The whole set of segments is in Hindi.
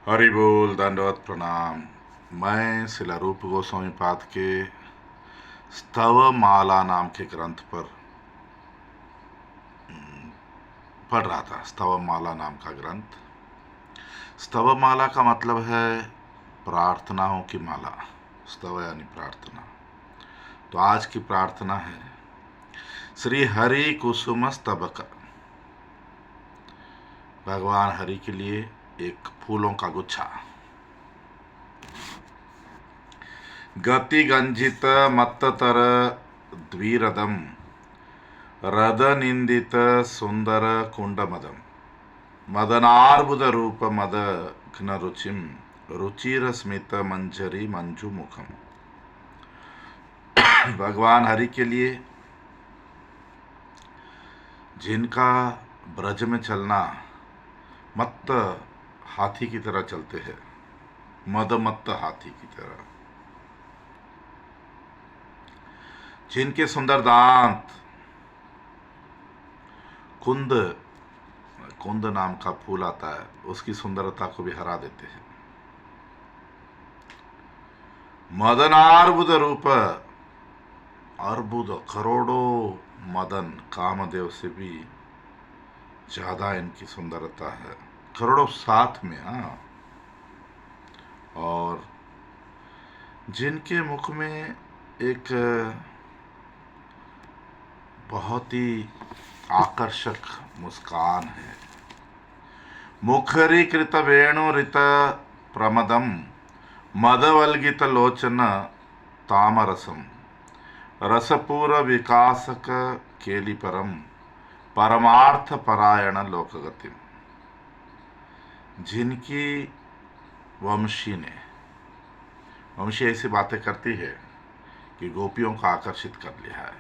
हरि बोल, दंडवत प्रणाम। मैं शिला रूप गोस्वामी पाद के स्तव माला नाम के ग्रंथ पर पढ़ रहा था। स्तव माला नाम का ग्रंथ। स्तव माला का मतलब है प्रार्थनाओं की माला। स्तव यानी प्रार्थना। तो आज की प्रार्थना है श्री हरि कुसुम स्तबक। भगवान हरि के लिए एक फूलों का गुच्छा। गति गंजित मत्तर द्विरदम रद निंदित सुंदर कुंडमदम मदनार्बुद रूप मद घ्न रुचिम रुचिर स्मित मंजरी मंजू मुखम। भगवान हरि के लिए जिनका ब्रज में चलना मत्त हाथी की तरह चलते हैं, मदमत्त हाथी की तरह, जिनके सुंदर दांत कुंद कुंद नाम का फूल आता है, उसकी सुंदरता को भी हरा देते हैं। मदनार्बुद रूप, अर्बुद करोड़ों मदन, कामदेव से भी ज्यादा इनकी सुंदरता है, करोड़ों साथ में। हाँ, और जिनके मुख में एक बहुत ही आकर्षक मुस्कान है। मुखरीकृत वेणुरित प्रमदम मदवल्गित लोचन तामरसम रसपूर विकासक केलिपरम परमार्थ परायण लोकगति। जिनकी वंशी ऐसी बातें करती है कि गोपियों को आकर्षित कर लिया है,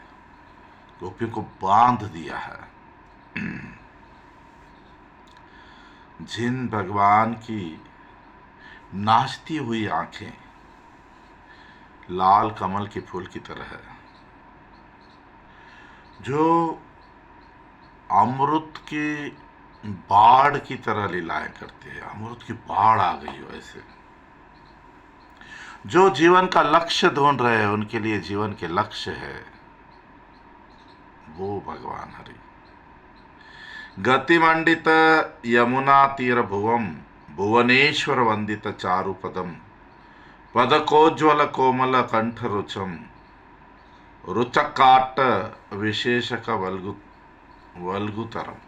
गोपियों को बांध दिया है। जिन भगवान की नाचती हुई आंखें लाल कमल के फूल की तरह है, जो अमृत की बाढ़ की तरह लीलाएं करते हैं, अमृत की बाढ़ आ गई हो ऐसे, जो जीवन का लक्ष्य ढूंढ रहे हैं, उनके लिए जीवन के लक्ष्य है वो भगवान हरि। गतिमंडित यमुना तीर भुवम भुवनेश्वर वंदित चारुपदम पदकोज्वल कोमल कंठ रुचम रुचकाट विशेषक वल्गुतरम।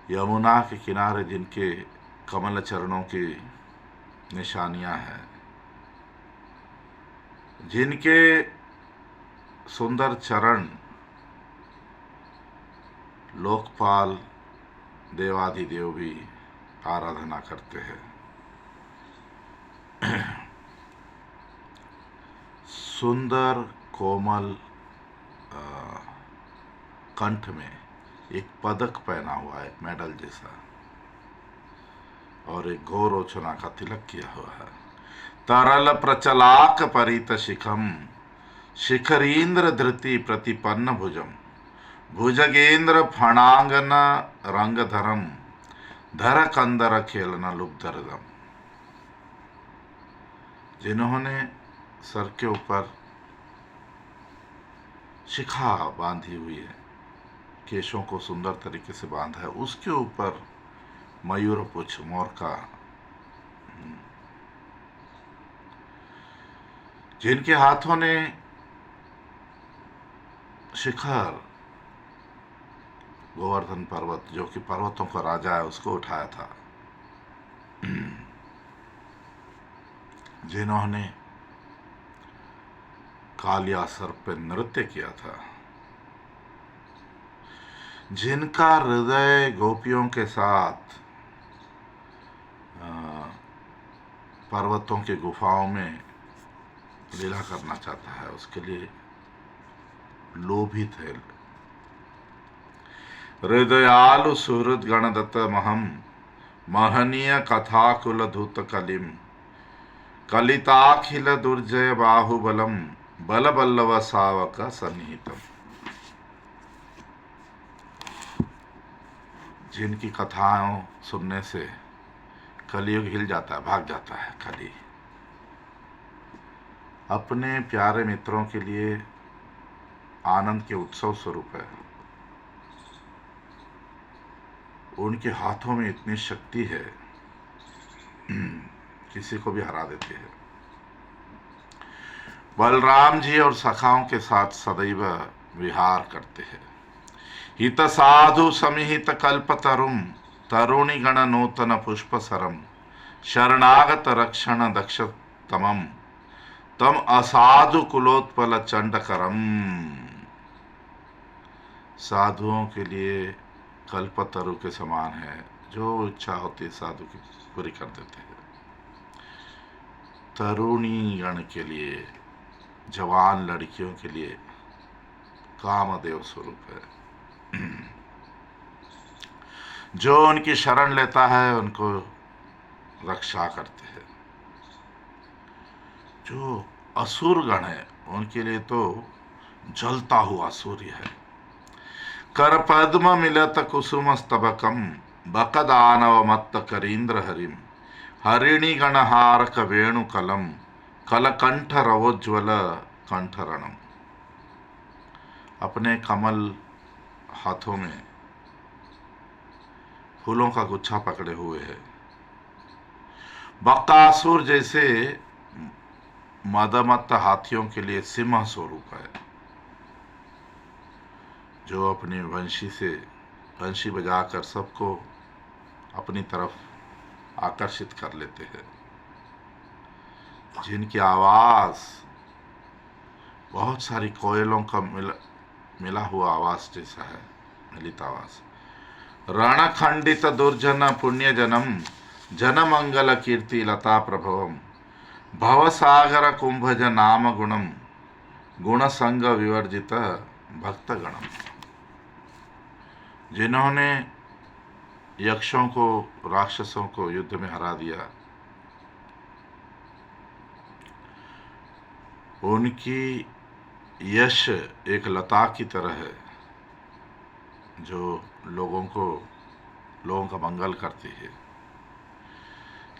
यमुना के किनारे जिनके कमल चरणों की निशानियां हैं, जिनके सुंदर चरण लोकपाल देवाधिदेव भी आराधना करते हैं। सुंदर कोमल कंठ में एक पदक पहना हुआ है, मेडल जैसा, और एक गौरोचना का तिलक किया हुआ है। तरल प्रचलाक परित शिखम शिखरींद्र धृति प्रतिपन्न भुजम भुजगेंद्र फणांगन रंगधरम धर कंदर खेलना लुब्धरदम। जिन्होंने सर के ऊपर शिखा बांधी हुई है, केशों को सुंदर तरीके से बांधा है, उसके ऊपर मयूर पुच्छ मोर का, जिनके हाथों ने शिखर गोवर्धन पर्वत, जो कि पर्वतों का राजा है, उसको उठाया था, जिन्होंने कालियासर पे नृत्य किया था, जिनका हृदय गोपियों के साथ पर्वतों की गुफाओं में लीला करना चाहता है, उसके लिए लोभित है। हृदयालु सुहृद गणदत्त महम महनीय कथाकुल धूत कलिम कलिताखिल दुर्जय बाहुबलम बल बल्लव सावक सन्निहितम। जिनकी कथाओं सुनने से कलयुग हिल जाता है, भाग जाता है कली। अपने प्यारे मित्रों के लिए आनंद के उत्सव स्वरूप है। उनके हाथों में इतनी शक्ति है, किसी को भी हरा देते हैं। बलराम जी और सखाओं के साथ सदैव विहार करते हैं। हित साधु समिहित कल्प तरुम, तरुणी गण नूतन पुष्प सरम, शरणागत रक्षण दक्ष तमम, तम असाधु कुलोत्पल चंडकरम। साधुओं के लिए कल्पतरु के समान है, जो इच्छा होती है साधु की पूरी कर देते हैं। तरुणी गण के लिए, जवान लड़कियों के लिए कामदेव स्वरूप है। जो उनकी शरण लेता है उनको रक्षा करते हैं। जो असुर गण है उनके लिए तो जलता हुआ सूर्य है। कर पद्म मिलत कुसुम स्तबकम, बकदानव मत्त करींद्र हरिम, हरिणी गणहारक वेणु कलम, कलकंठ रवोज्वल कंठरणम। अपने कमल हाथों में फूलों का गुच्छा पकड़े हुए है। बकासुर जैसे मदमत्त हाथियों के लिए सिंह स्वरूप है, जो अपनी वंशी बजाकर सबको अपनी तरफ आकर्षित कर लेते हैं। जिनकी आवाज बहुत सारी कोयलों का मिला हुआ आवाज जैसा है, मिलित आवाज। रण खंडित दुर्जन पुण्य जनम, जन मंगल कीर्ति लता प्रभवम, भवसागर कुंभज नाम गुणम, गुण संग विवर्जित भक्त गणम। जिन्होंने यक्षों को, राक्षसों को युद्ध में हरा दिया, उनकी यश एक लता की तरह है, जो लोगों का मंगल करती है।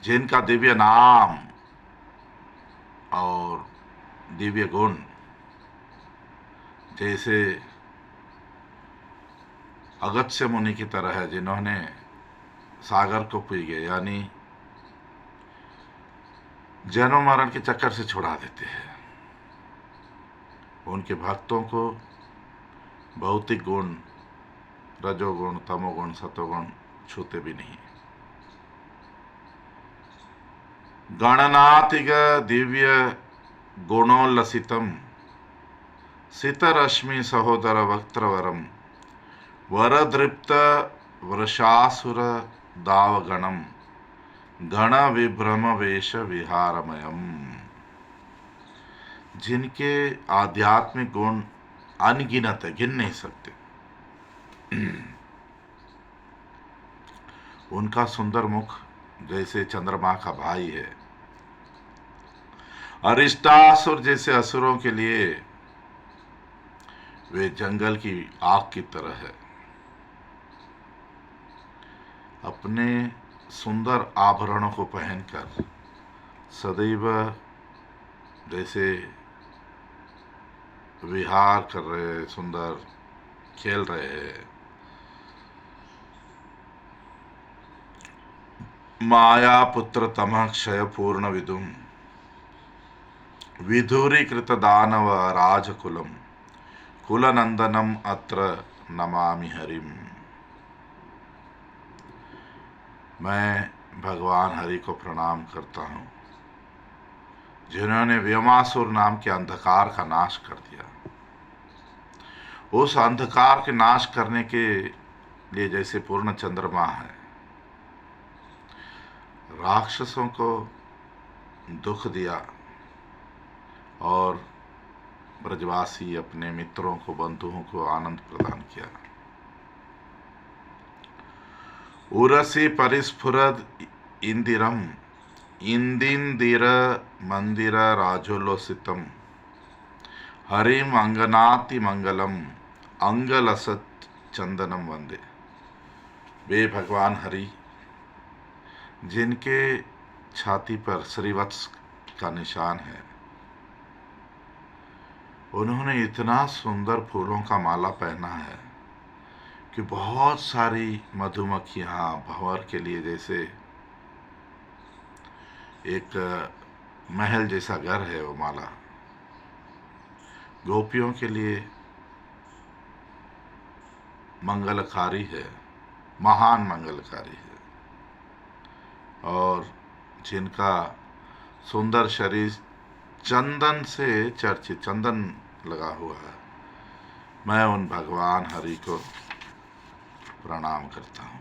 जिनका दिव्य नाम और दिव्य गुण जैसे अगस्त्य मुनि की तरह है, जिन्होंने सागर को पी गए, यानी जन्म मरण के चक्कर से छुड़ा देते हैं। उनके भक्तों को भौतिक गुण, रजोगुण, तमोगुण, सतोगुण छूते भी नहीं। गणनातिग दिव्य गुणोल्लसितम, सितरश्मि सहोदर वक्त्रवरम, वरदृप्त वृषासुर दावगणम, गण विभ्रम वेश विहारमयम। जिनके आध्यात्मिक गुण अनगिनत है, गिन नहीं सकते। उनका सुंदर मुख जैसे चंद्रमा का भाई है। अरिष्टासुर जैसे असुरों के लिए वे जंगल की आग की तरह है। अपने सुंदर आभरणों को पहनकर सदैव जैसे विहार कर रहे, सुंदर खेल रहे हैं। माया पुत्र तमः क्षय पूर्ण विदुम, विधुरीकृत दानव राजकुलम, कुलनंदनम अत्र नमामि हरिम। मैं भगवान हरि को प्रणाम करता हूँ, जिन्होंने व्योमासुर नाम के अंधकार का नाश कर दिया। उस अंधकार के नाश करने के लिए जैसे पूर्ण चंद्रमा है, राक्षसों को दुख दिया और ब्रजवासी अपने मित्रों को, बंधुओं को आनंद प्रदान किया। उरसी परिस्फुरद इंदिरम, इंदिंदिर मंदिर राजोल्लसितम, हरिम अंगनाति मंगलम, अंगलसत चंदनम वंदे। वे भगवान हरि जिनके छाती पर श्रीवत्स का निशान है, उन्होंने इतना सुंदर फूलों का माला पहना है कि बहुत सारी मधुमक्खियाँ भंवर के लिए जैसे एक महल जैसा घर है वो माला, गोपियों के लिए मंगलकारी है, महान मंगलकारी है। और जिनका सुंदर शरीर चंदन से चर्चित, चंदन लगा हुआ है, मैं उन भगवान हरि को प्रणाम करता हूँ।